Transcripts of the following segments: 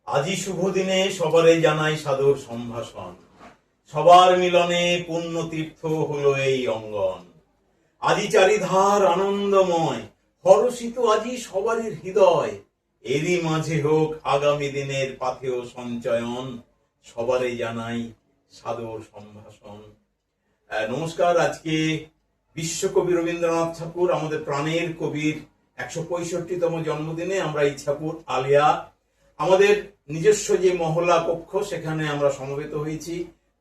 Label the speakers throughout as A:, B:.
A: আজি শুভ দিনে সবারে জানাই সাদর সম্ভাষণ। সবার মিলনে পুণ্য তীর্থ হলো এই অঙ্গন। আজি চারিধার আনন্দময়, হরষিত আজি সবারই হৃদয়। এরই মাঝে হোক আগামী দিনের পাথেয় সঞ্চয়ন। সবারে জানাই সাদর সম্ভাষণ। নমস্কার। আজকে বিশ্বকবি রবীন্দ্রনাথ ঠাকুর, আমাদের প্রাণের কবির ১৬৫তম জন্মদিনে আমরা ইছাপুর আলিয়া আমাদের নিজস্ব যে মহল্লা কক্ষ, সেখানে আমরা সমবেত হয়েছি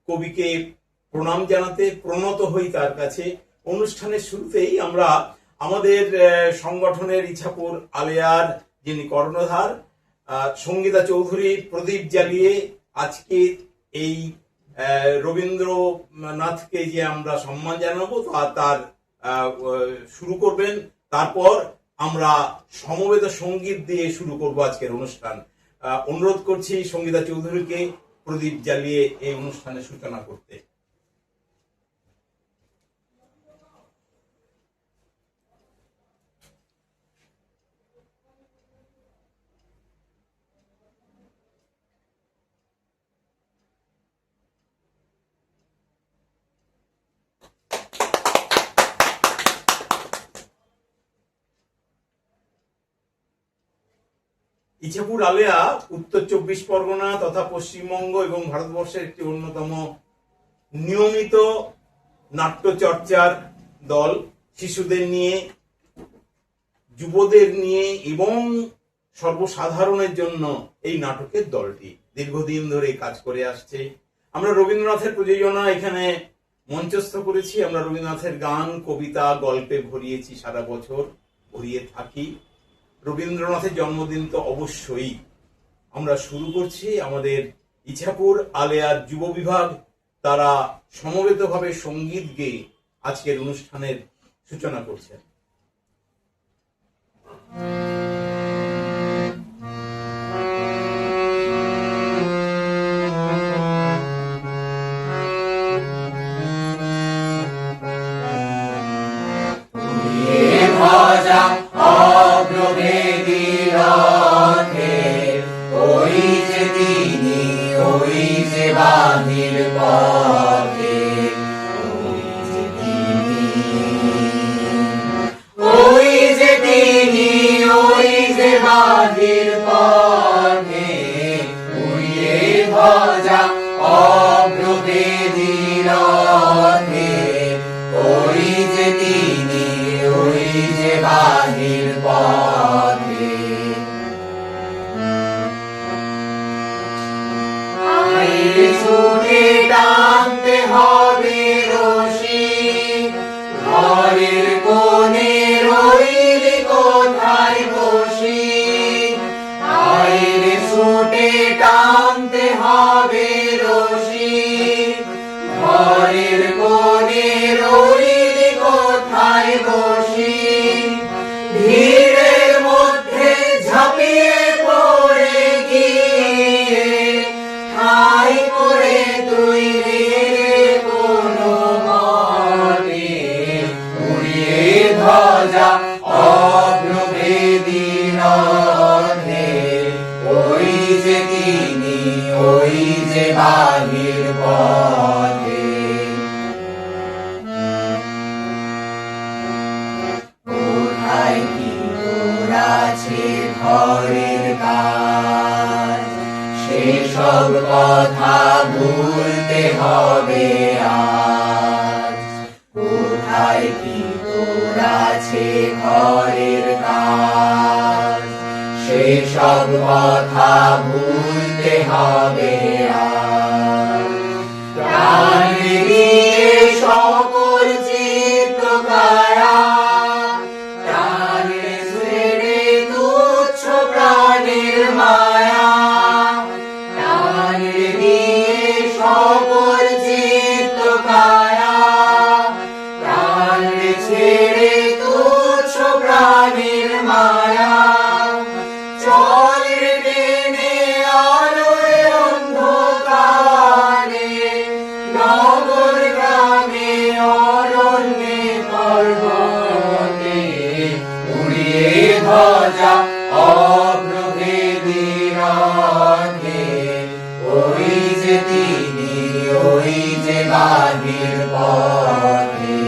A: কবিকে প্রণাম জানাতে, প্রণত হই তার কাছে। অনুষ্ঠানের শুরুতেই আমরা আমাদের সংগঠনের ইছাপুর আলিয়ার যিনি কর্ণধার সঙ্গীতা চৌধুরী প্রদীপ জ্বালিয়ে আজকে এই রবীন্দ্রনাথকে যে আমরা সম্মান জানাবো তার শুরু করবেন। তারপর আমরা সমবেত সঙ্গীত দিয়ে শুরু করব আজকের অনুষ্ঠান। অনুরোধ করছি সঙ্গীতা চৌধুরীকে প্রদীপ জ্বালিয়ে এই অনুষ্ঠানের সূচনা করতে। ইছাপুর আলিয়া উত্তর ২৪ পরগনা তথা পশ্চিমবঙ্গ এবং ভারতবর্ষের একটি অন্যতম নিয়মিত নাট্যচর্চার দল। শিশুদের নিয়ে, যুবদের নিয়ে এবং সর্বসাধারণের জন্য এই নাটকের দলটি দীর্ঘদিন ধরে কাজ করে আসছে। আমরা রবীন্দ্রনাথের প্রযোজনা এখানে মঞ্চস্থ করেছি। আমরা রবীন্দ্রনাথের গান, কবিতা, গল্পে ভরিয়েছি, সারা বছর ভরিয়ে থাকি। রবীন্দ্রনাথের জন্মদিন তো অবশ্যই। আমরা শুরু করছি আমাদের ইছাপুর আলিয়ার যুব বিভাগ, তারা সমবেতভাবে সঙ্গীত গেয়ে আজকের অনুষ্ঠানের সূচনা করছেন।
B: সেসব কথা ভুলতে হবে আজ। কোথায় কি তোর আছে ঘরের কাজ, সেসব কথা ভুলতে হবে আজ। প্রাণ দিয়ে সকল চিত্ত কায়া, প্রাণ ছেড়ে তুচ্ছ প্রাণের মায়া। সকল চিত্ত কায়া, প্রাণ ছেড়ে তুচ্ছ প্রাণের মায়া। চল টেনে আলোয় অন্ধকার বাহির পথে।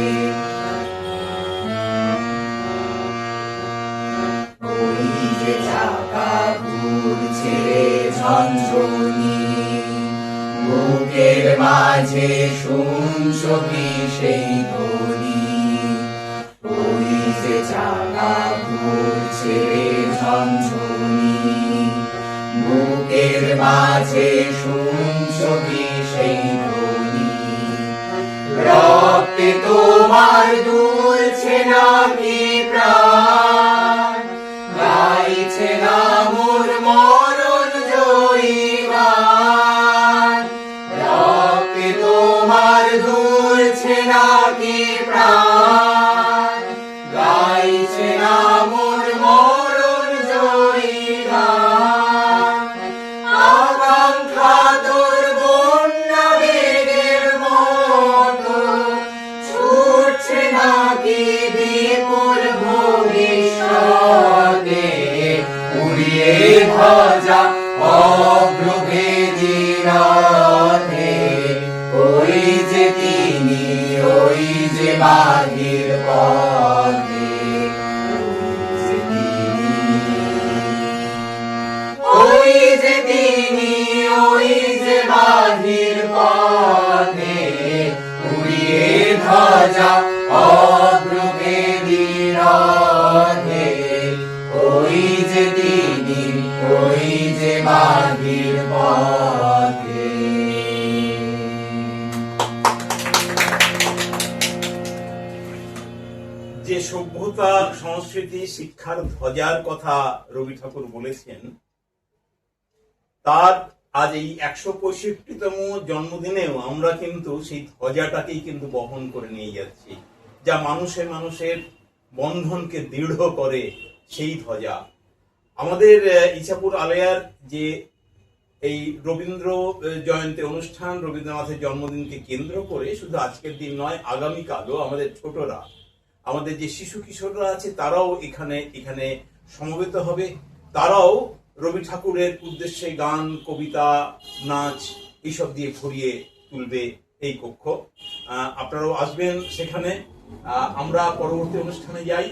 B: ওই যে চাকা ঘুরছে রে ঝনঝনি, বুকের মাঝে শুনছো কি সেই ধ্বনি। ওই যে চাকা ঘুরছে রে ঝনঝনি, বুকের মাঝে শুনছো কি সেই ধ্বনি। রক্তে তোমার দুলছে নাকি প্রাণ, গাইছে না মোর মরণ জয়ী গান। রক্তে তোমার দুলছে নাকি প্রাণ, গাইছে না মোর মরণ জয়ী গান। আকাঙ্ক্ষা তোর বন্যা বেগের মতো ছুটছে নাকি বিপুল ভবিষ্যতে। উড়িয়ে ধ্বজা অগ্রভেদী রথে, ওই যে তিনি, ওই যে বাহির পথে। ওই যে তিনি, ওই যে বাহির পথে, উড়িয়ে ধ্বজা অগ্রভেদী রথে। ওই যে তিনি, ওই যে বাহির পথে।
A: যে সভ্যতা, সংস্কৃতি, শিক্ষার ধ্বজার কথা রবি ঠাকুর বলেছেন, তার আজ এই 165তম জন্মদিনেও আমরা কিন্তু সেই ধ্বজাটাকেই কিন্তু বহন করে নিয়ে যাচ্ছি, যা মানুষে মানুষের বন্ধনকে দৃঢ় করে সেই ধ্বজা। আমাদের ইছাপুর আলেয়ার যে এই রবীন্দ্র জয়ন্তী অনুষ্ঠান, রবীন্দ্রনাথের জন্মদিনকে কেন্দ্র করে শুধু আজকের দিন নয়, আগামীকালও আমাদের ছোটরা, আমাদের যে শিশু কিশোররা আছে, তারাও এখানে সমবেত হবে। তারাও রবি ঠাকুরের উদ্দেশ্যে গান, কবিতা, নাচ এইসব দিয়ে ভরিয়ে তুলবে এই কক্ষ। আপনারাও আসবেন সেখানে। আমরা পরবর্তী অনুষ্ঠানে যাই।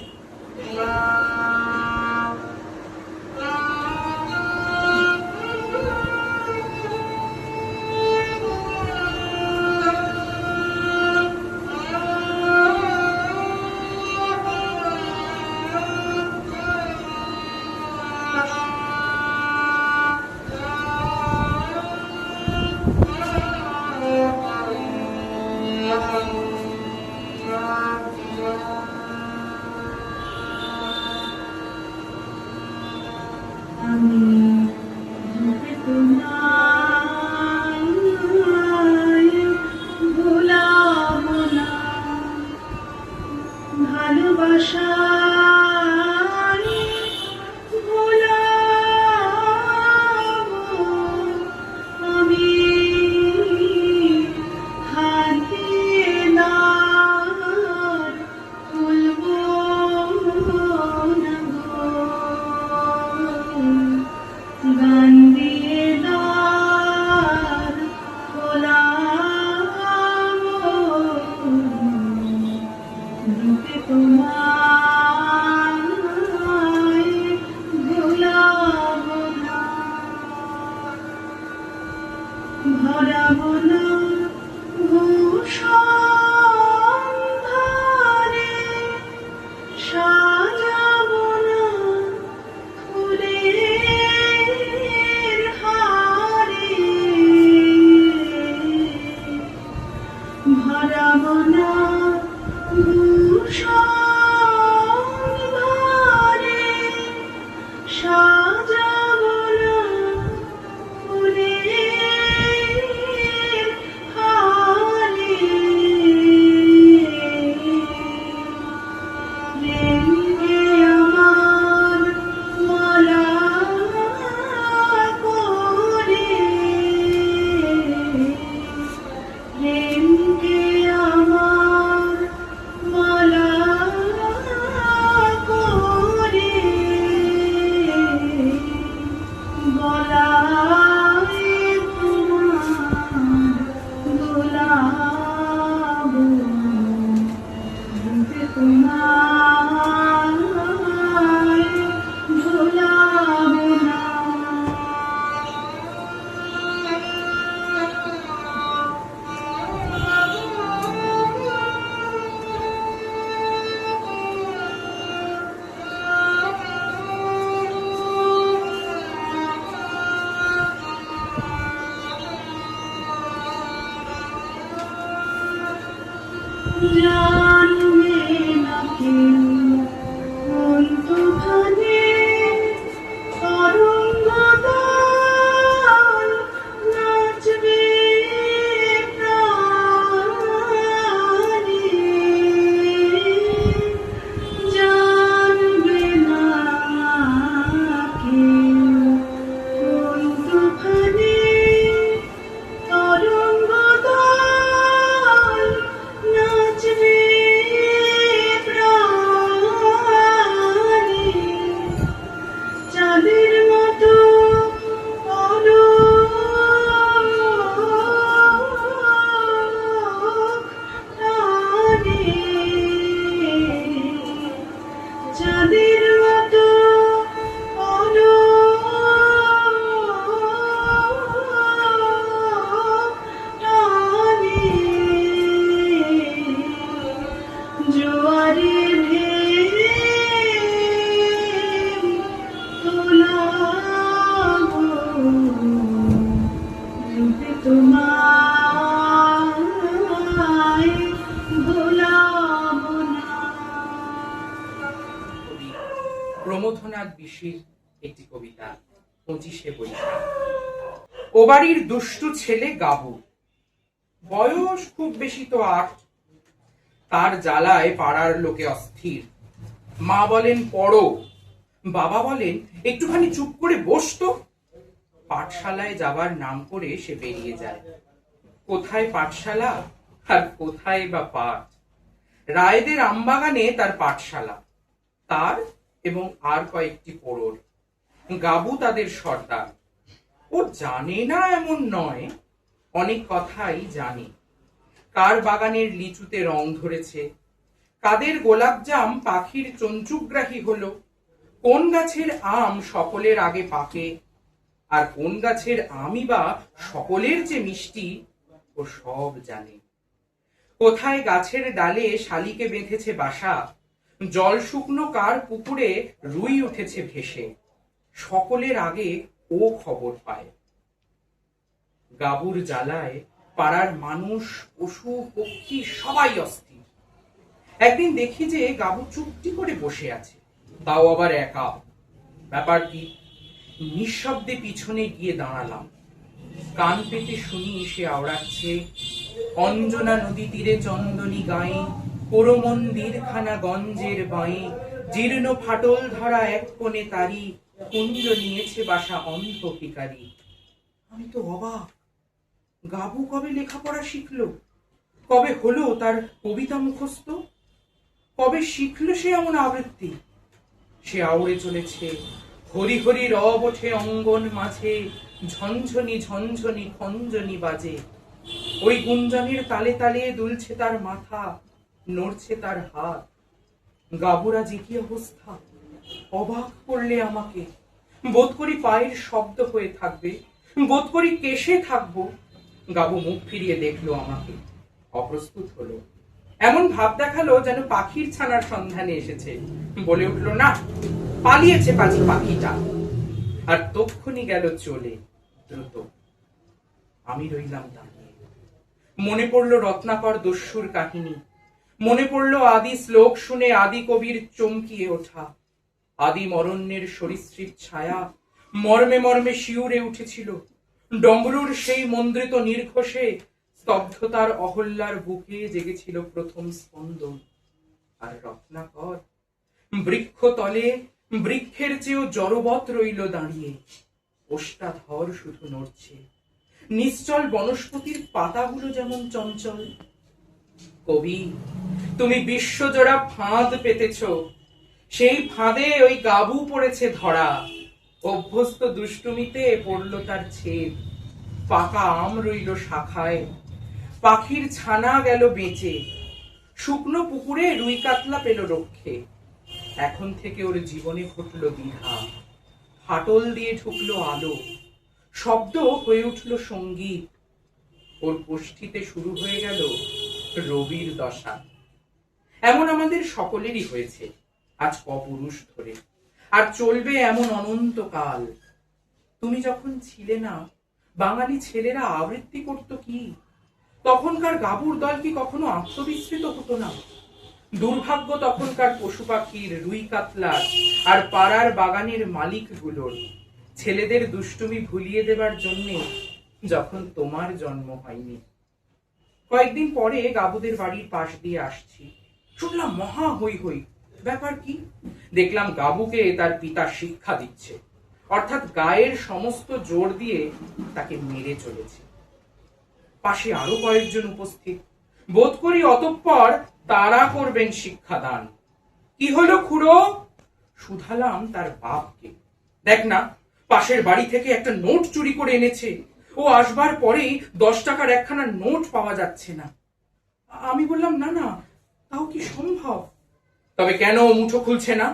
C: আমার মালা জানবে না কেউ অন্তখানে তরঙ্গদল নাচবে প্রাণে। জানবে না কেউ অন্তখানে তরঙ্গদল নাচবে প্রাণে। চাঁদের মতো অলোক টানে। চাঁদের মতো অলোক টানে। জোয়ারে ঢেউ তোলাবো, ডুবে তোমায় ভোলাবো না।
D: কবি প্রমথনাথ বিশির একটি কবিতা 25শে বৈশাখ। ও বাড়ির দুষ্টু ছেলে গাবু, বয়স খুব বেশি তো 8। তার জ্বালায় পাড়ার লোকে অস্থির। মা বলেন পড়ো, বাবা বলেন একটুখানি চুপ করে বসতো। পাঠশালায় যাবার নাম করে সে বেরিয়ে যায়। কোথায় পাঠশালা আর কোথায় বা পাঠ? রায়দের আমবাগানে তার পাঠশালা, তার এবং আর কয়েকটি পোড়র। গাবু তাদের সর্দার। ও জানে না এমন নয়, অনেক কথাই জানে। কার বাগানের লিচুতে রং ধরেছে, কাদের গোলাপজাম পাখির চঞ্চুগ্রাহী হলো, কোন গাছের আম সকলের আগে পাকে, আর কোন গাছের আমই বা সকলের যে মিষ্টি, ও সব জানে। কোথায় গাছের ডালে শালিকে বেঁধেছে বাসা, জল শুকনো কার পুকুরে রুই উঠেছে ভেসে, সকলের আগে ও খবর পায়। গাবুর জ্বালায় পাড়ার মানুষ, পশু, পক্ষী সবাই অস্থির। একদিন দেখি যে গাবু চুপটি করে বসে আছে, তাও আবার একা। ব্যাপার কি? নিঃশব্দে পিছনে গিয়ে দাঁড়ালাম। কান পেতে শুনি সে আওড়াচ্ছে, অঞ্জনা নদী তীরে চন্দনী গায়ে, পোড়ো মন্দির খানা গঞ্জের বাঁয়ে, জীর্ণ ফাটল ধরা এক কোণে তারি, কুঞ্জ নিয়েছে বাসা অন্ধ ভিখারি। আমি তো অবাক। গাবু কবে লেখাপড়া শিখলো? কবে হলো তার কবিতা মুখস্থ? কবে শিখলো সে এমন আবৃত্তি? সে আউড়ে চলেছে, হরি হরি রব ওঠে অঙ্গন মাঝে, ঝনঝনি ঝনঝনি খঞ্জনি বাজে। ওই গুঞ্জনের তালে তালে দুলছে তার মাথা, নড়ছে তার হাত। গাবুরা যে কি অবস্থা! অবাক করলে আমাকে। বোধ করি পায়ের শব্দ হয়ে থাকবে, বোধ করি কেশে থাকবো। গাবু মুখ ফিরিয়ে দেখলো আমাকে, অপ্রস্তুত হলো। এমন ভাব দেখালো যেন পাখির ছানার সন্ধানে এসেছে। বলে উঠলো, না, পালিয়েছে পাজি পাখিটা। আর তক্ষুনি গেল চলে দ্রুত। আমি রইলাম দাঁড়িয়ে। মনে পড়লো রত্নাকর দস্যুর কাহিনী, মনে পড়লো আদি শ্লোক শুনে আদি কবির চমকিয়ে ওঠা। আদি মরণ্যের সরীসৃপ ছায়া মর্মে মর্মে শিউরে উঠেছিল। ডমরুর সেই মন্দ্রিত নির্ঘোষে স্তব্ধতার অহল্যার বুকে জেগেছিল প্রথম স্পন্দন। আর রত্নাকর বৃক্ষ তলে বৃক্ষের চেয়েও জড়বৎ রইল দাঁড়িয়ে। ওষ্ঠাধর শুধু নড়ছে, নিশ্চল বনস্পতির পাতাগুলো যেমন চঞ্চল। কবি, তুমি বিশ্বজোড়া ফাঁদ পেতেছ, সেই ফাঁদে ওই গাবু পড়েছে ধরা। অভ্যস্ত দুষ্টুমিতে পড়ল তার ছেদ, পাকা আম রইল শাখায়, পাখির ছানা গেল বেঁচে, শুকনো পুকুরে রুই কাতলা পেল রক্ষে। এখন থেকে ওর জীবনে ঘটল দ্বিধা, ফাটল দিয়ে ঢুকলো আলো, শব্দ হয়ে উঠল সঙ্গীত। ওর গোষ্ঠীতে শুরু হয়ে গেল রবির দশা। এমন আমাদের সকলেরই হয়েছে আজ কপুরুষ ধরে, আর চলবে এমন অনন্তকাল। তুমি যখন ছিলে না, বাঙালি ছেলেরা আবৃত্তি করত কি? তখনকার গাভুর দল কি কখনো আত্মবিস্মৃত হতো না? দুর্ভাগ্য তখনকার পশু পাখির, রুই কাতলার আর পাড়ার বাগানের মালিকগুলোর ছেলেদের দুষ্টুমি ভুলিয়ে দেবার জন্যে যখন তোমার জন্ম হয়নি। কয়েকদিন পরে গাবুদের বাড়ির পাশ দিয়ে আসছি, শুনলাম মহা হই হই। ব্যাপার কি? দেখলাম গাবুকে তার পিতা শিক্ষা দিচ্ছে, অর্থাৎ গায়ের সমস্ত জোর দিয়ে তাকে মেরে চলেছে। পাশে আরো কয়েকজন উপস্থিত, বোধ করি অতঃপর তারা করবেন শিক্ষাদান। কি হলো খুড়ো? শুধালাম তার বাপকে। দেখ না, পাশের বাড়ি থেকে একটা নোট চুরি করে এনেছে। ও আসবার পরেই 10 টাকার একখানা নোট পাওয়া যাচ্ছে না। আমি বললাম, না না, তাও কি সম্ভব? তবে কেন মুঠো খুলছে না?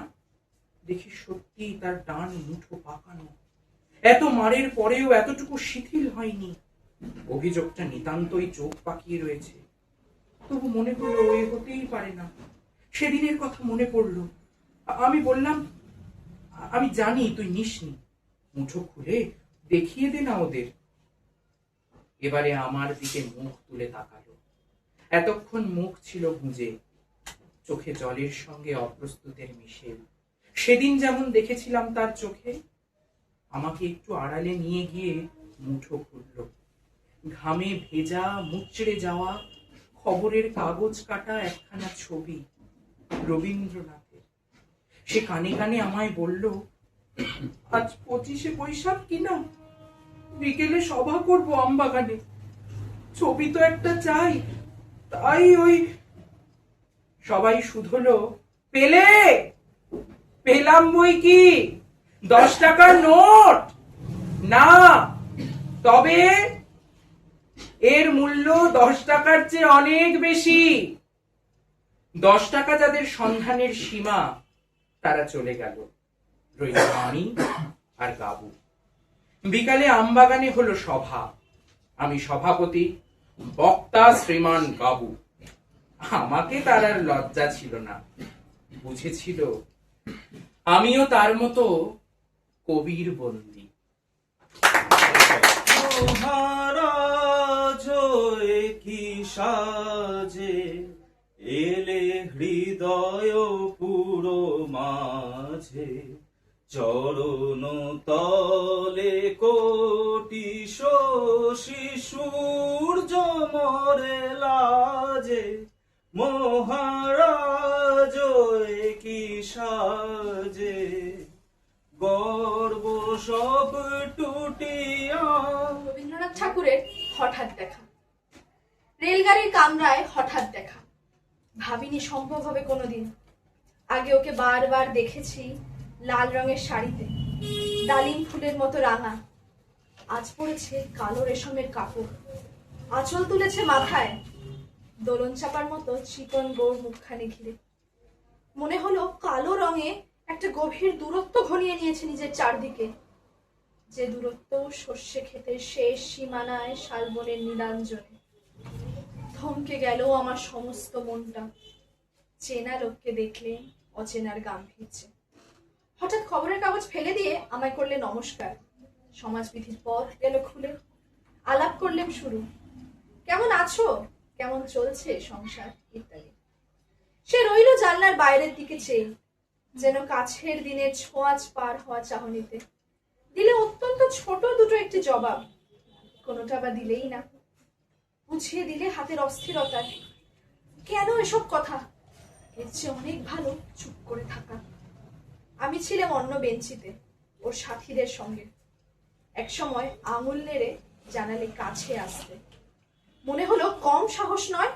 D: দেখি সত্যি তার ডান মুঠো পাকানো। এত মারের পরেও এতটুকু শিথিল হয়নি। অভিযোগটা নিতান্তই চোখ পাকিয়ে রয়েছে। তবু মনে হলো এ হতেই পারে না। সেদিনের কথা মনে পড়লো। আমি বললাম, আমি জানি তুই নিসনি, মুঠো খুলে দেখিয়ে দে না ওদের। এবারে আমার দিকে মুখ তুলে তাকালো। এতক্ষণ মুখ ছিল গুঁজে, চোখে জলের সঙ্গে অপ্রস্তুতের মিশেল। সেদিন যেমন দেখেছিলাম তার চোখে। আমাকে একটু আড়ালে নিয়ে গিয়ে মুঠো খুলল। ঘামে ভেজা, মুচড়ে যাওয়া খবরের কাগজ কাটা একখানা ছবি রবীন্দ্রনাথের। সে কানে কানে আমায় বলল, আজ 25শে বৈশাখ কিনা, বিকেলে সভা করব আমবাগানে। ছবি তো একটা চাই, তাই ওই। সবাই শুধলো, পেলে? পেলাম বই কি, 10 টাকার নোট না, তবে এর মূল্য 10 টাকার চেয়ে অনেক বেশি। 10 টাকা যাদের সন্ধানের সীমা, তারা চলে গেল। রইল আমি আর গাবু। বিকালে আমবাগানে হলো সভা। আমি সভাপতি, বক্তা শ্রীমান গাবু। আমাকে তার আর লজ্জা ছিল না। বুঝেছিল আমিও তার মতো কবির বন্দী।
E: মহারাজ কি সাজে এলে হৃদয় পুরো মাঝে, চরণ তলে কোটি শিশুর জমরে লাজে। মহারাজ কি সাজে গর্ব সব টুটিয়া।
F: রবীন্দ্রনাথ ঠাকুরের হঠাৎ দেখা, রেলগাড়ির কামরায় হঠাৎ দেখা। ভাবিনি সম্ভব হবে কোনোদিন। আগে ওকে বারবার দেখেছি লাল রঙের শাড়িতে, ডালিম ফুলের মতো রাঙা। আজ পরেছে কালো রেশমের কাপড়, আঁচল তুলেছে মাথায়, দোলন চাপার মতো চিকন গোর মুখখানি ঘিরে। মনে হলো কালো রঙে একটা গভীর দূরত্ব ঘনিয়ে নিয়েছে নিজের চারদিকে, যে দূরত্ব সর্ষে ক্ষেতের শেষ সীমানায় শালবনের নীলাঞ্জনে। থমকে গেল আমার সমস্ত মনটা। চেনা লোককে দেখলে অচেনার গাম্ভীর্যে। হঠাৎ খবরের কাগজ ফেলে দিয়ে আমায় করলে নমস্কার। সমাজবিধির পথ গেল খুলে। আলাপ করলেন শুরু, কেমন আছো, কেমন চলছে সংসার ইত্যাদি। সে রইল জানলার বাইরের দিকে চেয়ে, যেন কাছের দিনের ছোঁয়াচ পার হওয়া চাহনিতে। দিলে অত্যন্ত ছোট দুটো একটি জবাব, কোনোটা বা দিলেই না। বুঝিয়ে দিলে হাতের অস্থিরতায়, কেন এসব কথা, এর চেয়ে অনেক ভালো চুপ করে থাকা। আমি ছিলাম অন্য বেঞ্চিতে ওর সাথীদের সঙ্গে। একসময় আঙুল নেড়ে জানালে কাছে আসতে। মনে হলো কম সাহস নয়।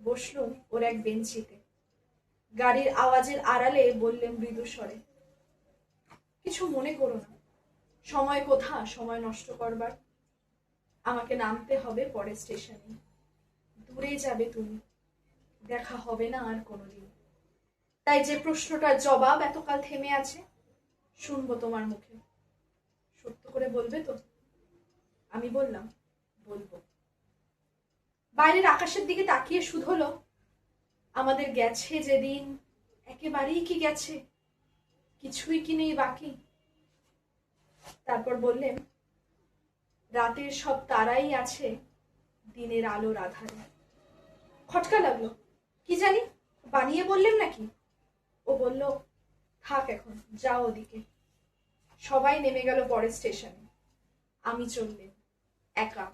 F: বসলুম ওর এক বেঞ্চিতে। গাড়ির আওয়াজের আড়ালে বললেন মৃদু স্বরে, কিছু মনে করো না, সময় কোথা সময় নষ্ট করবার। আমাকে নামতে হবে পরের স্টেশনে। দূরে যাবে তুমি, দেখা হবে না আর কোনোদিন। তাই যে প্রশ্নটার জবাব এতকাল থেমে আছে, শুনবো তোমার মুখে। সত্য করে বলবে তো? আমি বললাম, বলবো। বাইরের আকাশের দিকে তাকিয়ে শুধলো, আমাদের গেছে যেদিন একেবারেই কি গেছে, কিছুই কি নেই বাকি। তারপর বললেন, রাতের সব তারাই আছে দিনের আলোর আধারে। খটকা লাগলো, কি জানি বানিয়ে বললেন নাকি। ও বলল, থাক এখন, যাও ওদিকে। সবাই নেমে গেল পরের স্টেশনে, আমি চললেন একা।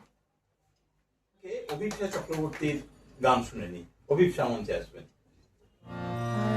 A: অভিপ্সা চক্রবর্তীর গান শুনে নি। অভিপ্সা মঞ্চে আসবেন।
G: Thank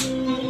G: you.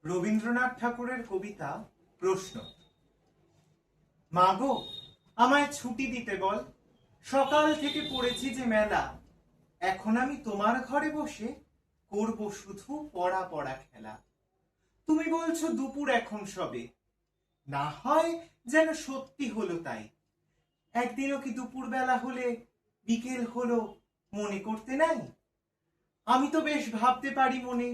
G: রবীন্দ্রনাথ ঠাকুরের কবিতা প্রশ্ন। মাগো, আমায় ছুটি দিতে বল, সকাল থেকে পড়েছি যে মেলা, এখন আমি তোমার ঘরে বসে করব শুধু পড়া পড়া খেলা। তুমি বলছো দুপুর এখন সবে, না হয় যেন সত্যি হলো তাই। একদিনও কি দুপুর বেলা হলে বিকেল হলো মনে করতে নাই? আমি তো বেশ ভাবতে পারি মনে,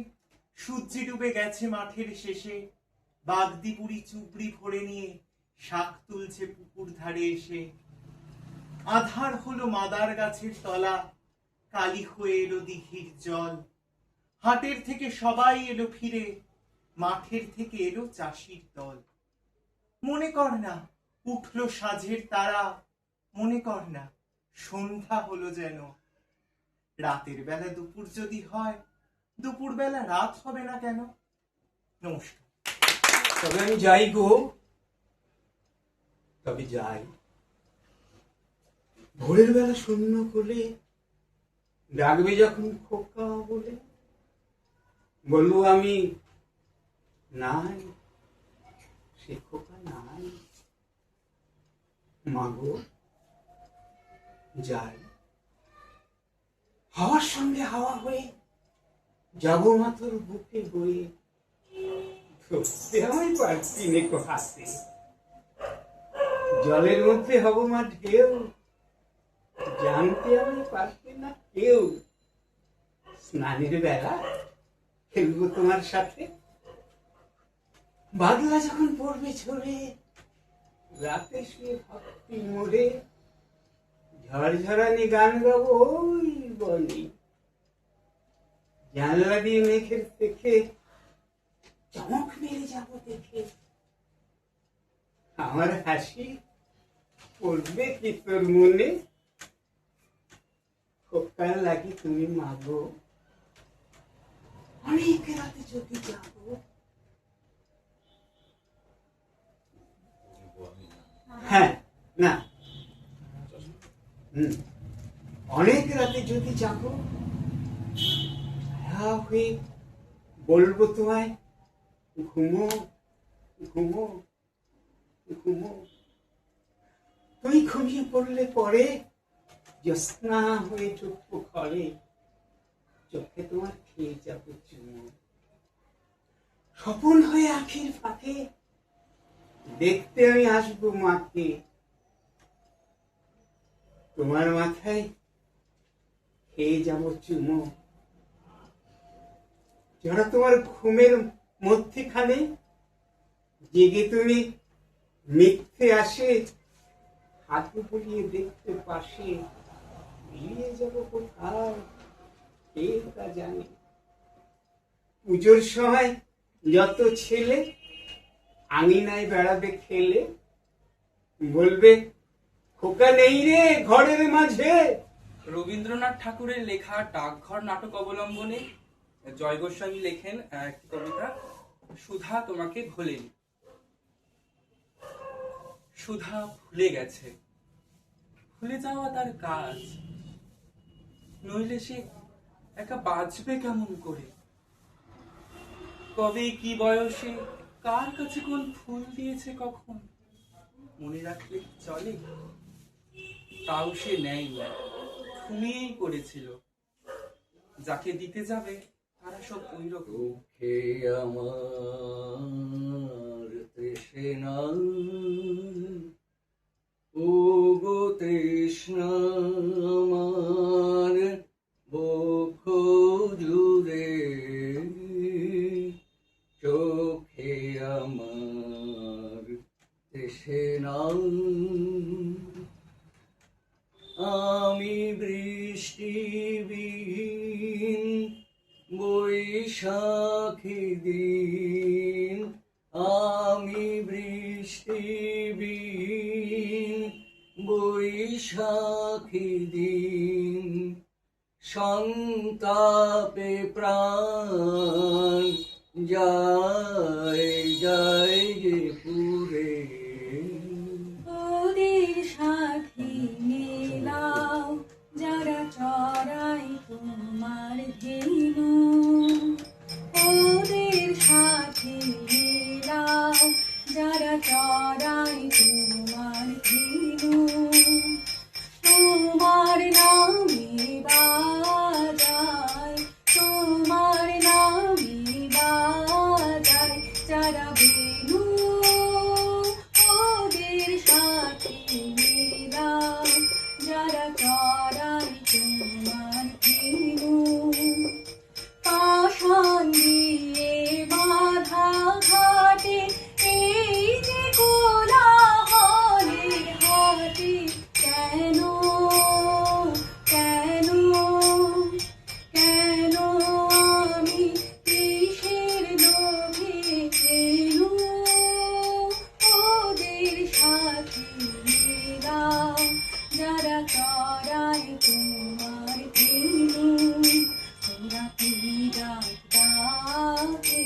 G: সূর্যি ডুবে গেছে মাঠের শেষে, বাগদি বুড়ি চুবড়ি ভরে নিয়ে শাক তুলছে পুকুর ধারে এসে। আধার হলো মাদার গাছের তলা, কালি হয়ে এলো দিঘির জল। হাটের থেকে সবাই এলো ফিরে, মাঠের থেকে এলো চাষির দল। মনে কর না উঠলো সাঁঝের তারা, মনে কর না সন্ধ্যা হলো যেন। রাতের বেলা দুপুর যদি হয়, দুপুর বেলা রাত হবে না কেন? নমস্কার।
B: তবে আমি যাই গো, তবে যাই। ভোরের বেলা শূন্য কোলে ডাকবে যখন খোকা বলে, বলবো আমি নাই, সে খোকা নাই। মাগো যাই, হাওয়ার সঙ্গে হাওয়া হয়ে যাবো মাথর বুকে বয়ে। ধরতে আমি পারছি নেকো হাতে, জলের মধ্যে হব মা ঢেউ, জানতে আমি পারছি না কেউ। স্নানের বেলা খেলবো তোমার সাথে, বাদলা যখন পড়বে ঝরে, রাতে শুয়ে ভাবছি মোড়ে, ঝড়ঝড়ানি গান গাবো ওই বনে। জানলা দিয়ে মেঘের দেখে চমক মেরে যাবো দেখে, আমার হাসি পড়বে কি তোর মনে? খোকার লাগি তুমি মাগো, অনেক রাতে যদি যাবো। হ্যাঁ, না, অনেক রাতে যদি যাবো, হয়ে বলবো তোমায় ঘুমো ঘুমো ঘুমো। তুমি ঘুমিয়ে পড়লে পরে জ্যোৎস্না হয়ে চুপো ঘরে, চোখে তোমার খেয়ে যাবো চুমো। স্বপন হয়ে আখির ফাঁকে দেখতে আমি আসবো মাকে, তোমার মাথায় খেয়ে যাবো চুমো। যারা তোমার ঘুমের মধ্যখানে জেগে তুমি মিথ্যে আসে, হাতে বুলিয়ে দেখতে পাশে, মিলিয়ে যাবো কোথায় কে তা জানে। পুজোর সময় যত ছেলে আঙিনায় বেড়াবে খেলে, বলবে খোকা নেই রে ঘরের মাঝে।
E: রবীন্দ্রনাথ ঠাকুরের লেখা ডাকঘর নাটক অবলম্বনে জয় গোস্বামী লেখেন একটি কবিতা, সুধা তোমাকে ভোলেনি। সুধা ভুলে গেছে, ভুলে যাওয়া তার কাজ, নইলে সে একা বাঁচবে কেমন করে? কবে কি বয়সে কার কাছে কোন ফুল দিয়েছে কখন, মনে রাখলে কি চলে? তাও সে নেয়নি, ঘুমিয়েই পড়েছিল। যাকে দিতে যাবে তারা সব ওই রকম।
B: আমার তৃষ্ণা, ও গো তৃষ্ণা আমার বক্ষ জুড়ে, চোখে আমার
H: এসে নাও। আমি বৃষ্টিবিহীন বৈশাখী দিন, আমি বৃষ্টিবিহীন বৈশাখী দিন, সন্তাপে প্রাণ যায় যায় যে পুরে।
C: ওদের সাথে মেলাও যারা চড়াই তোমার ধেনু, ওদের সাথে মেলাও যারা চড়াই তোমার ধেনু, তোমার নামে বাজায়, তোমার নামে বাজায় যারা বেনু, ওদের সাথে মেলাও যারা চড়াই তোমার ধেনু। পাষাণ দিয়ে বাঁধা ঘাটে এই যে কোলাহলের হাটে, কেন কেন কেন আমি কিসের লোভে কেন, ওদের সাথে মেলাও যারা চড়াই তোমার ধেনু। ওরা কি ডাকে,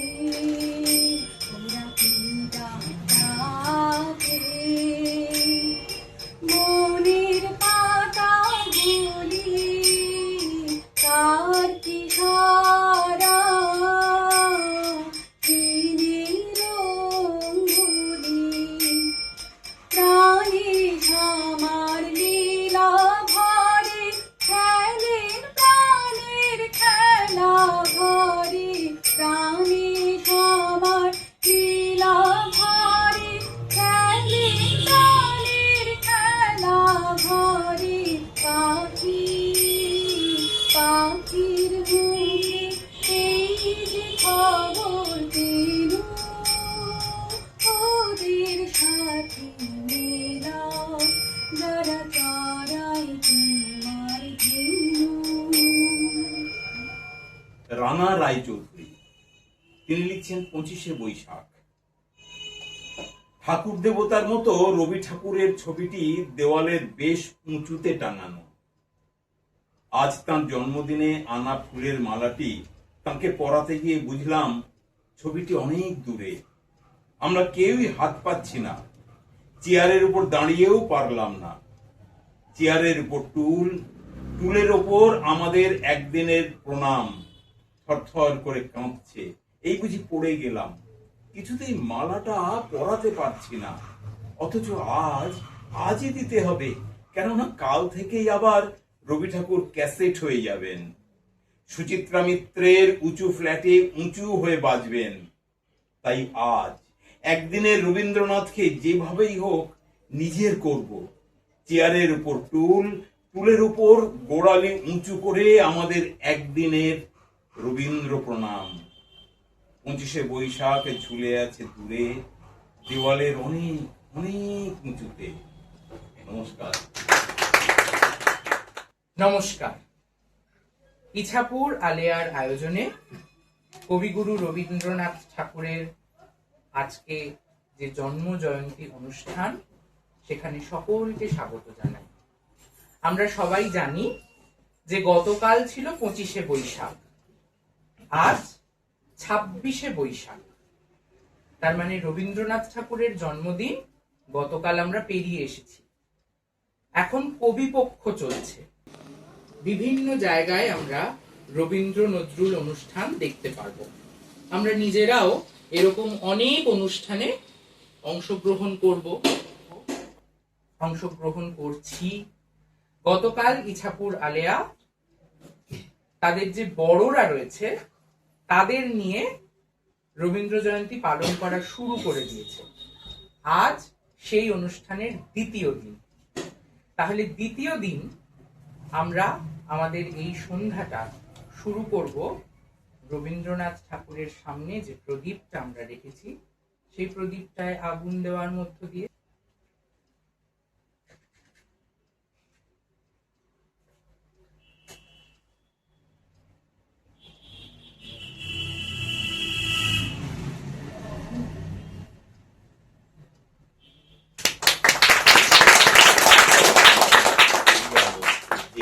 C: ওরা কি ডাকে, মনের পাতাগুলি তার কি সারা, রঙ্গুলি প্রাণী আমার লীলা ভরে, খেলেন প্রাণের খেলা ভরে, প্রাণী আমার লীলা ভরে, খেলেন প্রাণের খেলা ভরে। পাখি পাখির মুখে এই যে খবর পেলু, ওদের সাথে মেলাও যারা চড়াই তোমার ধেনু।
A: রানা রায়চৌধুরী, তিনি লিখছেন 25শে বৈশাখ। ঠাকুর দেবতার মতো রবি ঠাকুরের ছবিটি দেওয়ালের বেশ উঁচুতে টাঙানো। আজ তাঁর জন্মদিনে আনা ফুলের মালাটি তাঁকে পরাতে গিয়ে বুঝলাম ছবিটি অনেক দূরে, আমরা কেউই হাত পাচ্ছি না। চেয়ারের উপর দাঁড়িয়েও পারলাম না। চেয়ারের উপর টুল, টুলের ওপর আমাদের একদিনের প্রণাম থরথর করে কাঁপছে। এই বুঝি পড়ে গেলাম, কিছুতেই মালাটা পরাতে পারছি না। অথচ আজই দিতে হবে, কেননা কাল থেকেই আবার রবি ঠাকুর ক্যাসেট হয়ে যাবেন। সুচিত্রা মিত্রের উঁচু ফ্ল্যাটে উঁচু হয়ে বাজবেন। তাই আজ একদিনের রবীন্দ্রনাথকে যেভাবেই হোক নিজের করব। চেয়ারের উপর টুল, টুলের উপর গোড়ালি উঁচু করে আমাদের একদিনের রবীন্দ্র প্রণাম। 25শে বৈশাখে ঝুলে আছে দূরে, দেওয়ালের অনেক অনেক উঁচুতে। নমস্কার।
D: নমস্কার। ইছাপুর আলেয়ার আয়োজনে কবিগুরু রবীন্দ্রনাথ ঠাকুরের আজকে যে জন্ম জয়ন্তী অনুষ্ঠান, সেখানে সকলকে স্বাগত জানাই। আমরা সবাই জানি যে গতকাল ছিল 25শে বৈশাখ, আজ 26শে বৈশাখ। তার মানে রবীন্দ্রনাথ ঠাকুরের জন্মদিন গতকাল আমরা পেরিয়ে এসেছি। এখন কবিপক্ষ চলছে। বিভিন্ন জায়গায় আমরা রবীন্দ্র নজরুল অনুষ্ঠান দেখতে পারবো। আমরা নিজেরাও এরকম অনেক অনুষ্ঠানে অংশগ্রহণ করছি। গতকাল ইছাপুর আলেয়া তাদের যে বড়রা রয়েছে তাদের নিয়ে রবীন্দ্র জয়ন্তী পালন করা শুরু করে দিয়েছে। আজ সেই অনুষ্ঠানের দ্বিতীয় দিন। তাহলে দ্বিতীয় দিন আমরা আমাদের এই সন্ধ্যাটা শুরু করব রবীন্দ্রনাথ ঠাকুরের সামনে যে প্রদীপটা আমরা রেখেছি সেই প্রদীপটায় আগুন দেওয়ার মধ্য দিয়ে।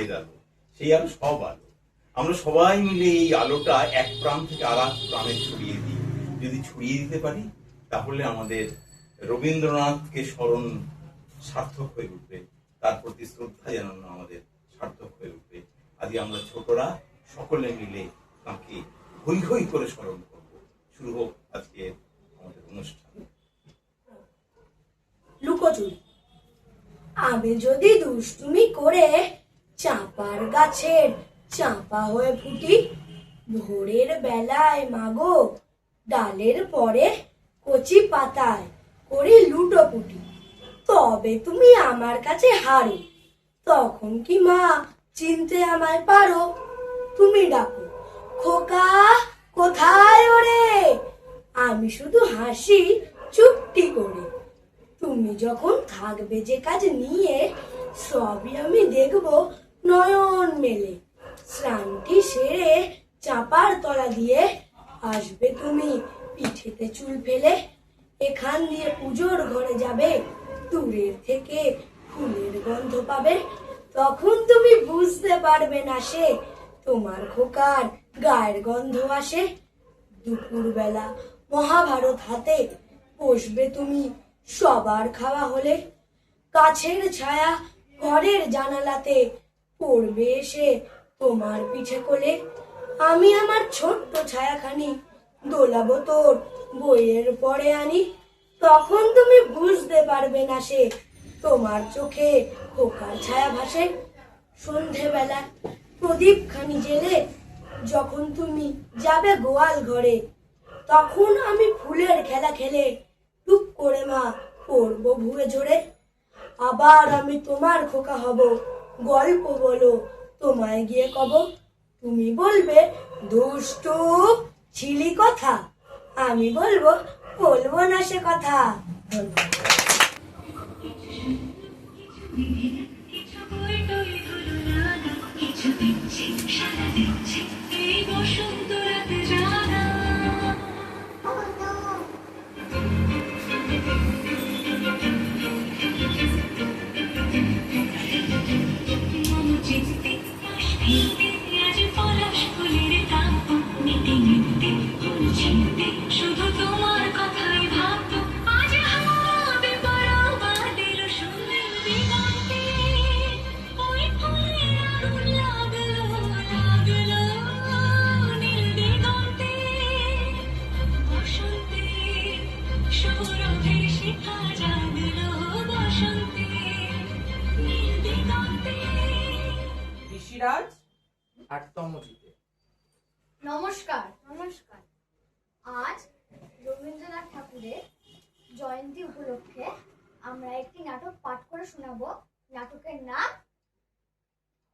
A: শীতের আলো, সেই আলো সব আলো। আমরা সবাই মিলে এই আলোটা এক প্রাণ থেকে আর এক প্রাণে ছড়িয়ে দিই। যদি ছড়িয়ে দিতে পারি তাহলে আমাদের রবীন্দ্রনাথকে স্মরণ সার্থক হয়ে উঠবে, তার প্রতি শ্রদ্ধা জানানো আমাদের সার্থক হয়ে উঠবে। আজ আমরা ছোটরা সকলে মিলে তাকে হৈ হৈ করে স্মরণ করব। শুরু হোক আজকে আমাদের অনুষ্ঠান।
I: লুকোচুরি। আমি যদি দুষ্টুমি করে চাঁপার গাছের চাঁপা হয়ে ফুটি, ভোরের বেলায় মাগো ডালের পরে কচি পাতায় করি লুটোপুটি, তবে তুমি আমার কাছে হারো, তখন কি মা চিনতে আমায় পারো? তুমি ডাকো, খোকা কোথায় ওরে? আমি শুধু হাসি চুপটি করে। তুমি যখন থাকবে যে কাজ নিয়ে, সবই আমি দেখব নয়ন মেলে। স্নানটি সেরে চাপার তলা দিয়ে আসবে তুমি পিঠেতে চুল ফেলে। এখান দিয়ে পুজোর ঘরে যাবে, দূরের থেকে ফুলের গন্ধ পাবে। তখন তুমি বুঝতে পারবে না সে তোমার খোকার গায়ের গন্ধ আসে। দুপুরবেলা মহাভারত হাতে বসবে তুমি সবার খাওয়া হলে। গাছের ছায়া ঘরের জানালাতে পড়বে এসে তোমার পিঠে কোলে। আমি আমার ছোট্ট ছায়াখানি দোলাবো তোর বইয়ের পরে আনি। তখন তুমি বুঝতে পারবে না সে তোমার চোখে খোকার ছায়া ভাসে। সন্ধেবেলা প্রদীপ খানি জেলে যখন তুমি যাবে গোয়াল ঘরে, তখন আমি ফুলের খেলা খেলে টুক করে মা পড়বো ভুয়ে ঝরে। আবার আমি তোমার খোকা হব, গল্প বলো তোমায় গিয়ে কব। তুমি বলবে দুষ্টু ছিলি কথা, আমি বলবো বলবো না সে কথা।
C: শুধু তোমার কথাই ভাববো, আজ হবে পরবাদের সুন্দর দিগন্তে। ওই ফুলের আগুন লাগলো লাগলো নীল দিগন্তে। বসন্তে সৌরভে শিখা জাগলো বসন্তে নীল দিগন্তে।
D: ঋষিরাজ আর তমজিতে।
F: নমস্কার। নমস্কার। আজ রবীন্দ্রনাথ ঠাকুরের জয়ন্তী উপলক্ষে আমরা একটি নাটক পাঠ করে শোনাবো। নাটকের নাম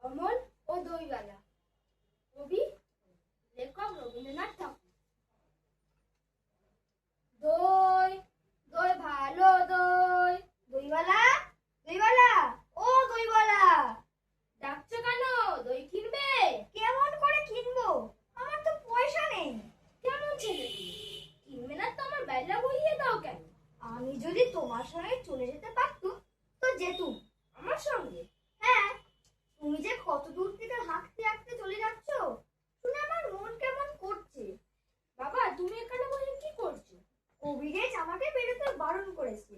F: অমল ও দইওয়ালা। কবি লেখক রবীন্দ্রনাথ ঠাকুর। দই দই ভালো দই, দইওয়ালা দইওয়ালা ও দইওয়ালা, ডাকছো কেন? দই কিনবে? কেমন করে কিনবো? আমার তো পয়সা নেই। কেমন ছেলে তুমি, কিনবে না তো আমার বেলা বইয়ে দাও কেন? আমি যদি তোমার সঙ্গে চলে যেতে পারতুম তো যেতুম। আমার সঙ্গে? হ্যাঁ। তুমি যে কত দূর থেকে হাঁটতে হাঁটতে চলে যাচ্ছ শুনে আমার মন কেমন করছে। বাবা তুমি এখানে বসে কি করছো? কবিরেজ আমাকে বেরোতে বারণ করেছে,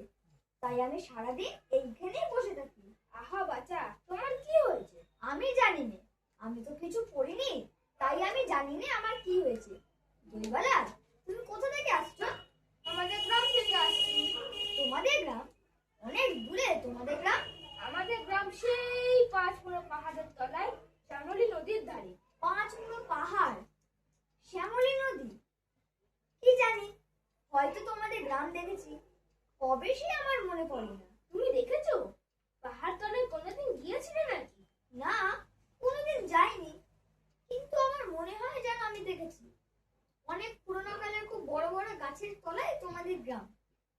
F: তাই আমি সারাদিন এইখানেই বসে থাকি। আহা বাচ্চা, তোমার কি হয়েছে? আমি জানি না, আমি তো কিছু পড়িনি, তাই আমি জানি না আমার কি হয়েছে। দুইবেলা তুমি কোথা থেকে আসছো? আমাদের গ্রাম থেকে আসছি। তোমাদের গ্রাম? অনেক দূরে তোমাদের গ্রাম? আমাদের গ্রাম সেই 5 মুড়ো পাহাড়ের তলায় শ্যামলী নদীর ধারে। 5 মুড়ো পাহাড়, শ্যামলী নদী? কি জানি, হয়তো তোমাদের গ্রাম দেখেছি, কবে সে আমার মনে পড়ে না। তুমি দেখেছো? পাহাড় তলায় কোনোদিন গিয়েছিলে নাকি? না, কোনোদিন যাইনি, কিন্তু আমার মনে হয় যেন আমি দেখেছি। অনেক পুরোনো কালের খুব বড় বড় গাছের তলায় তোমাদের গ্রাম।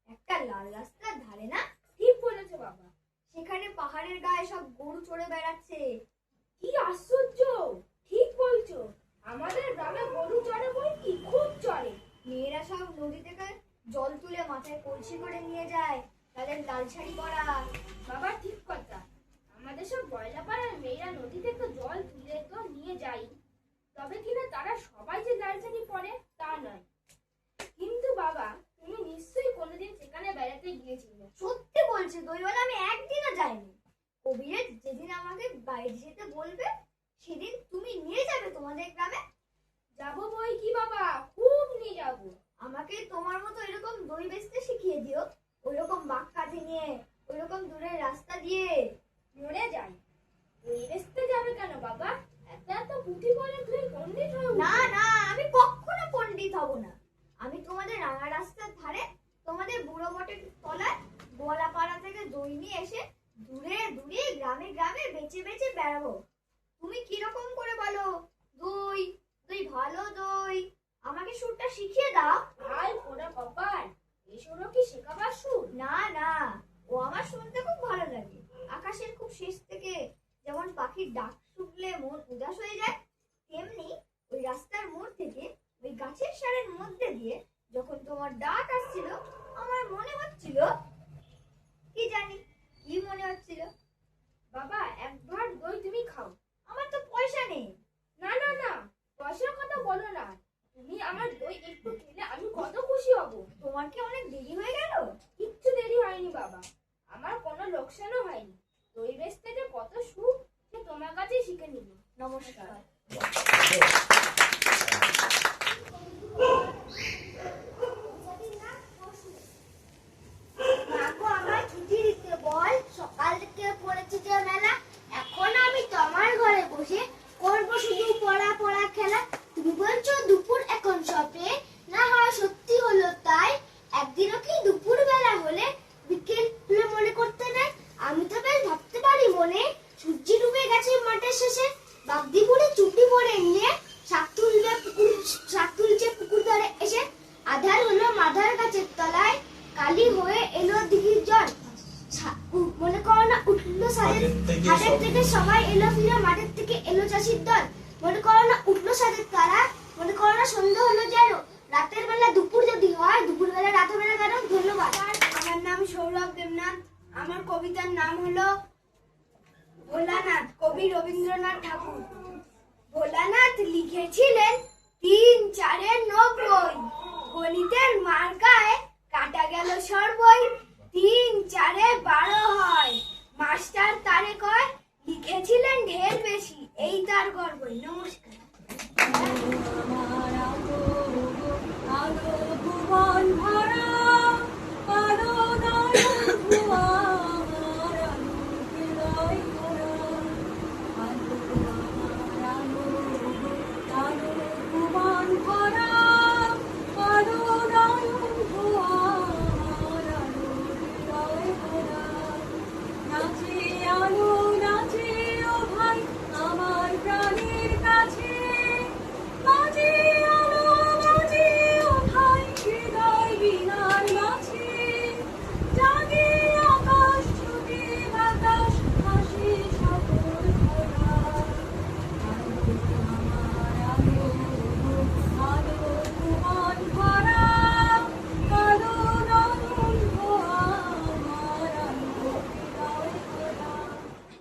F: একটা লাল রাস্তার ধারে না? ঠিক বলেছো বাবা। সেখানে পাহাড়ের গায়ে সব গরু চড়ে বেড়াচ্ছে। কি আশ্চর্য! ঠিক বলছো, আমাদের গ্রামে গরু চড়ে বই কি, খুব চড়ে। মেয়েরা সব নদী থেকে জল তুলে মাথায় কলসি করে নিয়ে যায়, তাদের লাল শাড়ি পরা। বাবা ঠিক কথা,
J: আমাদের সব বয়লাপাড়ার মেয়েরা নদী থেকে জল তুলে তো নিয়ে যাই, তবে কিনা তারা সবাই যে দার্জিলিং পড়ে তা নয়। কিন্তু বাবা, তুমি নিশ্চয়ই কোনোদিন সেখানে বেড়াতে গিয়েছিলে।
I: সত্যি বলছি দইওয়ালা, আমি একদিনও যাইনি। কবিরের যেদিন আমাকে বাইরে যেতে বলবে সেদিন তুমি নিয়ে যাবে তোমাদের গ্রামে।
J: যাবো বই কি বাবা, খুব নিয়ে যাবো।
I: আমাকে তোমার মতো এরকম দই বেচতে শিখিয়ে দিও, ওইরকম বাঁক কাঠি নিয়ে, ওইরকম দূরের রাস্তা দিয়ে।
J: মরে যাই, এই রাস্তে যাবে কেন বাবা? এত এত পুঁথি পড়ে তুই পণ্ডিত হয়ে
I: না না, আমি কখনো পণ্ডিত হব না। আমি তোমাদের রাঙা রাস্তার ধারে, তোমাদের বুড়ো বটের তলায় গোয়ালাপাড়া থেকে দই নিয়ে এসে দূরে দূরে গ্রামে গ্রামে বেচে বেচে বেড়াবো। তুমি কিরকম করে বলো দই, দই ভালো দই, আমাকে সুরটা শিখিয়ে দাও।
J: ভাই ওরা কপাল, এসবও কি শেখাবার সুর?
I: না না, ও আমার শুনতে খুব ভালো লাগে। আকাশের খুব শেষ থেকে যেমন পাখির ডাক শুনলে মন উদাস হয়ে যায়, তেমনি ওই রাস্তার মোড় থেকে ওই গাছের সারের মধ্যে দিয়ে যখন তোমার ডাক আসছিল, আমার মনে হচ্ছিল, কি জানি কি মনে হচ্ছিল।
J: বাবা এক ভাঁড় দই তুমি খাও।
I: আমার তো পয়সা নেই।
J: না না না, পয়সার কথা বলো না। তুমি আমার দই একটু খেলে আমি কত খুশি হব।
I: তোমার কি অনেক দেরি হয়ে গেল?
J: কিচ্ছু দেরি হয়নি বাবা, আমার কোনো লোকসানও হয়নি। দই বেচতে যে কত সুখ সে তোমার কাছে শিখে নিব।
I: নমস্কার। মাগো, আমার ছুটি দিতে বল। সকাল থেকে পড়েছি যে মেলা, এখন আমি তোমার ঘরে বসে করবো শুধু পড়া পড়া খেলা। তুমি বলছো দুপুর এখন সপে, না হয় সত্যি হলো তাই। একদিনও কি দুপুর বেলা হলে বিকেল হলে মনে করতে নাই? আমি তো বেশ ভাবতে পারি মনে, সূর্য ডুবে গেছে মাঠের শেষে, বাগদিপুরে চুপড়ি পরে নিয়ে শাক তুলছে পুকুর ধারে এসে। আধার হলো মাধার গাছের তলায়, কালি হয়ে এলো দিঘির জল। মনে করো না উঠলো সাজের হাটের থেকে সবাই এলো ফিরে, মাঠের থেকে এলো চাষির দল। মনে করো না উঠলো সাজের তারা, মনে করো না সন্ধ্যা হলো যেন। রাতের বেলা দুপুর যদি হয়, দুপুর বেলা রাতের বেলা কেন? ধন্যবাদ। আমার নাম সৌরভ দেবনাথ, আমার কবিতার নাম হলো ভোলানাথ, কবি রবীন্দ্রনাথ ঠাকুর। ভোলানাথ লিখেছিলেন 3 4 90, গণিতের মার্কায় কাটা গেল সর্বই। 3 4 12 হয়, মাস্টার তারে কয় লিখেছিলেন ঢের বেশি, এই তার গর্বই। নমস্কার।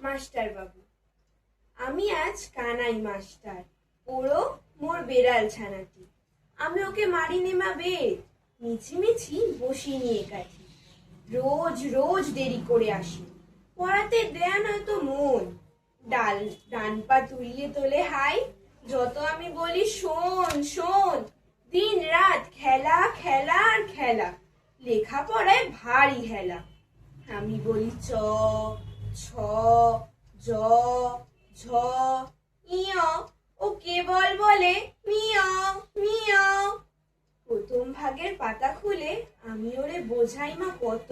K: মাস্টার বাবু, আমি আজ কানাই মাস্টার, ওরও মোর বেড়াল ছানাটি। আমি ওকে মারি নেমা বেদ, মিছিমিছি বসি নিয়ে কাঠি। রোজ রোজ দেরি করে আসি, পড়াতে দেয় নয়তো মন। ডান পা তুলিয়ে তোলে হাই, যত আমি বলি শোন শোন। দিন রাত খেলা খেলা আর খেলা, লেখাপড়ায় ভারী হেলা। আমি বলি চ ছ জ ঝ ইয়, ও কেবল বলে মিয় মিয়। প্রথম ভাগের পাতা খুলে আমি ওরে বোঝাই মা কত,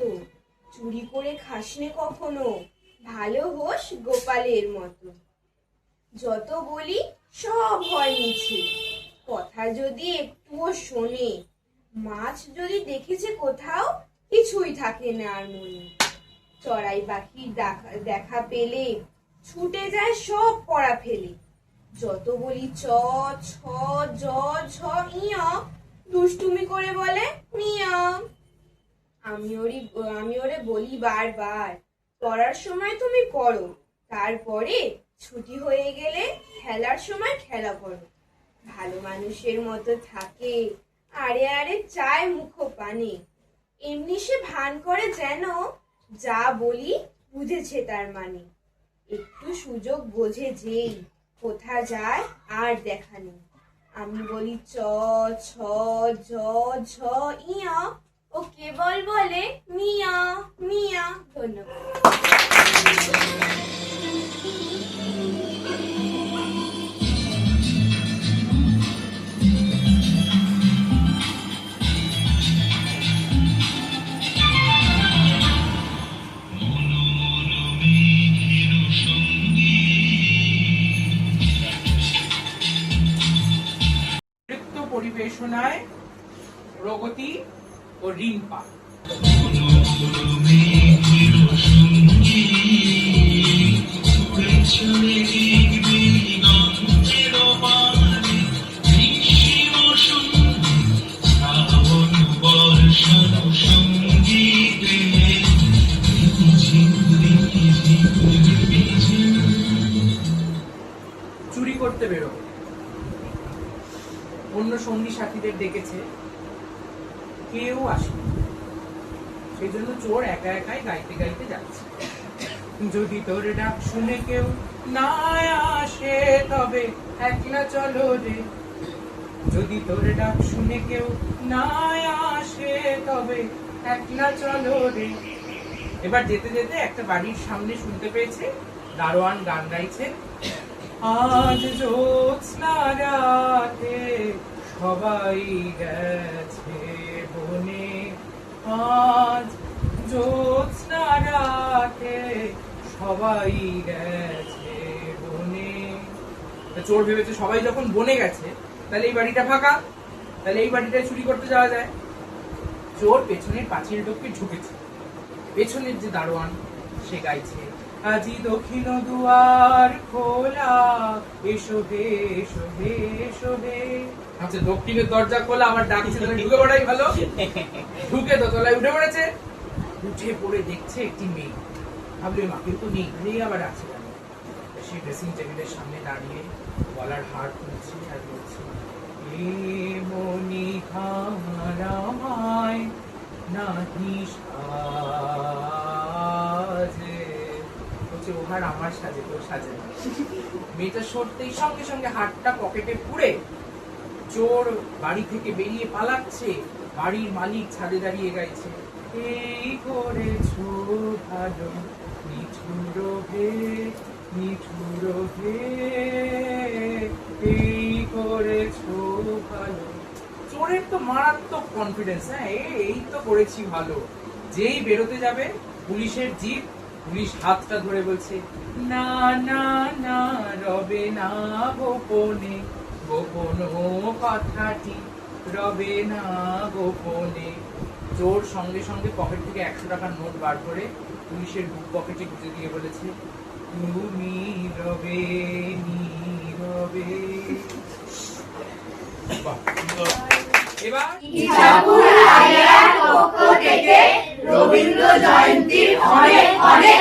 K: চুরি করে খাসনে কখনো, ভালো হোস গোপালের মতো। যত বলি সব হয় মিছে, কথা যদি একটুও শোনে। মাছ যদি দেখেছে কোথাও, কিছুই থাকে না আর মনে। চড়াই পাখির দেখা পেলে ছুটে যায় সব পড়া ফেলে। যত বলি চ ছ জ ঝ ইয়, দুষ্টুমি করে বলে মিয়। আমি ওরে বলি বারবার, পড়ার সময় তুমি পড়ো, তারপরে ছুটি হয়ে গেলে খেলার সময় খেলা করো। ভালো মানুষের মতো থাকে, আরে আরে চায় মুখ পানে। এমনি সে ভান করে যেন যা বলি বুঝেছে তার মানে। একটু সুযোগ বোঝে যেই, কোথা যায় আর দেখা নেই। আমি বলি চ ছ ঝ ঝ ইয়া, ও কেবল বলে মিয়া মিয়া। ধন্যবাদ।
D: নৃত্য পরিবেশনায় প্রগতি ও রিম্পা। চুরি করতে বেরোবে, অন্য সঙ্গী সাথীদের ডেকেছে, কেউ আসেনি, সেই জন্য চোর একা একাই গাইতে গাইতে যাচ্ছে। যদি তোর ডাক শুনে কেউ না আসে তবে একলা চলো রে, যদি তোর ডাক শুনে কেউ না আসে তবে একলা চলো রে। এবার যেতে যেতে একটা বাড়ির সামনে শুনতে পেয়েছে দারোয়ান গান গাইছে। আজ জ্যোৎস্না রাতে সবাই গেছে বনে, আজ জ্যোৎস্না রাতে সবাই গেছে বনে। চোর ভেবেছে সবাই যখন বনে গেছে তাহলে এই বাড়িটা ফাঁকা, তাহলে এই বাড়িটা চুরি করতে যাওয়া যায়। চোর পেছনের পাঁচিল টপকে ঢুকেছে, পেছনের যে দারোয়ান সে গাইছে আজি দক্ষিণ দুয়ার খোলা, এসো হে এসো হে এসো হে। আচ্ছা দক্ষিণের দরজা খোলা, আমার ডাকছে তাহলে ঢুকে পড়াই ভালো। ঢুকে দোতলায় উঠে পড়েছে, উঠে পড়ে দেখছে একটি মেয়ে। ভাবলে মাকে তো নেই, নেই আবার আছে কেন? সে ড্রেসিং টেবিলের সামনে দাঁড়িয়ে গলার হার খুলছে আর বলছে এ মনি হারামায় নাহি সাজে। বলছে ও হার আমার সাজে, তোর সাজে না। মেয়েটা সরতেই সঙ্গে সঙ্গে হারটা পকেটে পুরে চোর বাড়ি থেকে বেরিয়ে পালাচ্ছে। বাড়ির মালিক ছাদে দাঁড়িয়ে গাইছে এই করেছো ভালো নিঠুর হে নিঠুর হে, এই করেছো ভালো। চোরের তো মারাত্মক কনফিডেন্স, হ্যাঁ এই তো করেছি ভালো। যেই বেরোতে যাবে পুলিশের জিপ, পুলিশ হাতটা ধরে বলছে না না না রবে না গোপনে, গোপন কথাটি রবে না গোপনে। চোর সঙ্গে সঙ্গে পকেট থেকে 100 টাকার নোট বার করে পুলিশের বুক পকেটে গুঁজে দিয়ে বলেছে তুমি রবে নীরবে। এবার
I: রবীন্দ্র জয়ন্তীর অনেক অনেক